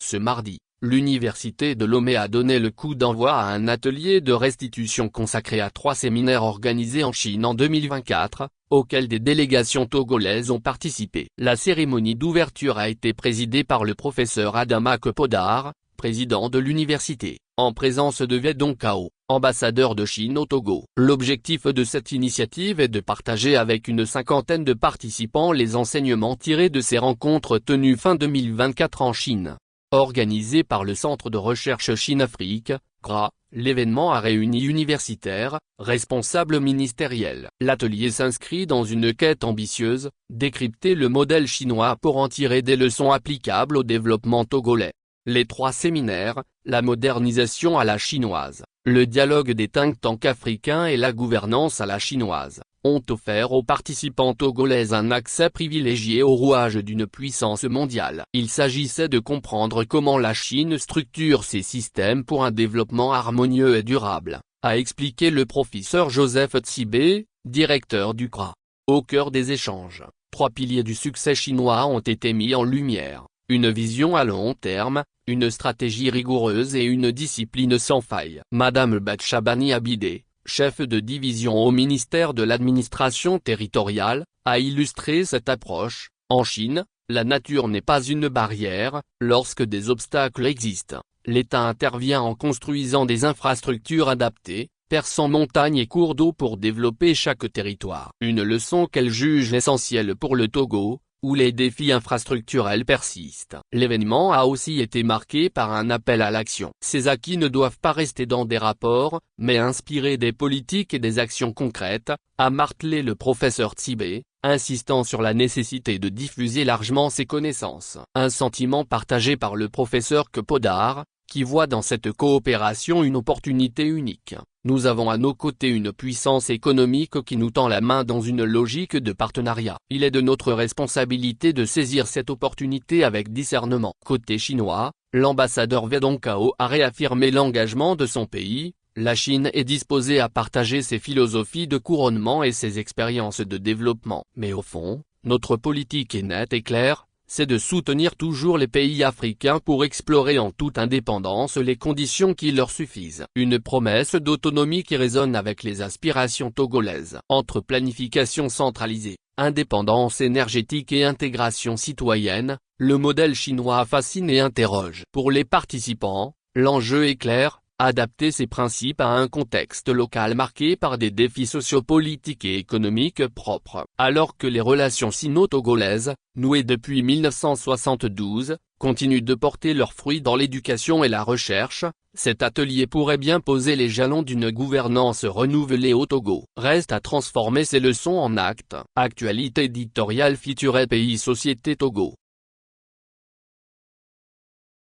Ce mardi, l'université de Lomé a donné le coup d'envoi à un atelier de restitution consacré à 3 séminaires organisés en Chine en 2024, auxquels des délégations togolaises ont participé. La cérémonie d'ouverture a été présidée par le professeur Adama Kepodar, président de l'université, en présence de Wedong Cao, ambassadeur de Chine au Togo. L'objectif de cette initiative est de partager avec une cinquantaine de participants les enseignements tirés de ces rencontres tenues fin 2024 en Chine. Organisé par le Centre de recherche Chine-Afrique, CRA, l'événement a réuni universitaires, responsables ministériels. L'atelier s'inscrit dans une quête ambitieuse, décrypter le modèle chinois pour en tirer des leçons applicables au développement togolais. Les 3 séminaires, la modernisation à la chinoise, le dialogue des think tanks africains et la gouvernance à la chinoise, ont offert aux participants togolais un accès privilégié au rouage d'une puissance mondiale. Il s'agissait de comprendre comment la Chine structure ses systèmes pour un développement harmonieux et durable, a expliqué le professeur Joseph Tsibé, directeur du CRA. Au cœur des échanges, 3 piliers du succès chinois ont été mis en lumière: une vision à long terme, une stratégie rigoureuse et une discipline sans faille. Madame Batchabani Abidé, chef de division au ministère de l'administration territoriale, a illustré cette approche. En Chine, la nature n'est pas une barrière. Lorsque des obstacles existent, l'État intervient en construisant des infrastructures adaptées, perçant montagnes et cours d'eau pour développer chaque territoire. Une leçon qu'elle juge essentielle pour le Togo, où les défis infrastructurels persistent. L'événement a aussi été marqué par un appel à l'action. Ces acquis ne doivent pas rester dans des rapports, mais inspirer des politiques et des actions concrètes, a martelé le professeur Tsibé, insistant sur la nécessité de diffuser largement ces connaissances. Un sentiment partagé par le professeur Kepodar, qui voit dans cette coopération une opportunité unique. Nous avons à nos côtés une puissance économique qui nous tend la main dans une logique de partenariat. Il est de notre responsabilité de saisir cette opportunité avec discernement. Côté chinois, l'ambassadeur Wedong Cao a réaffirmé l'engagement de son pays. La Chine est disposée à partager ses philosophies de couronnement et ses expériences de développement. Mais au fond, notre politique est nette et claire. C'est de soutenir toujours les pays africains pour explorer en toute indépendance les conditions qui leur suffisent. Une promesse d'autonomie qui résonne avec les aspirations togolaises. Entre planification centralisée, indépendance énergétique et intégration citoyenne, le modèle chinois fascine et interroge. Pour les participants, l'enjeu est clair: adapter ces principes à un contexte local marqué par des défis sociopolitiques et économiques propres. Alors que les relations sino-togolaises, nouées depuis 1972, continuent de porter leurs fruits dans l'éducation et la recherche, cet atelier pourrait bien poser les jalons d'une gouvernance renouvelée au Togo. Reste à transformer ces leçons en actes. Actualité éditoriale featurait Pays Société Togo.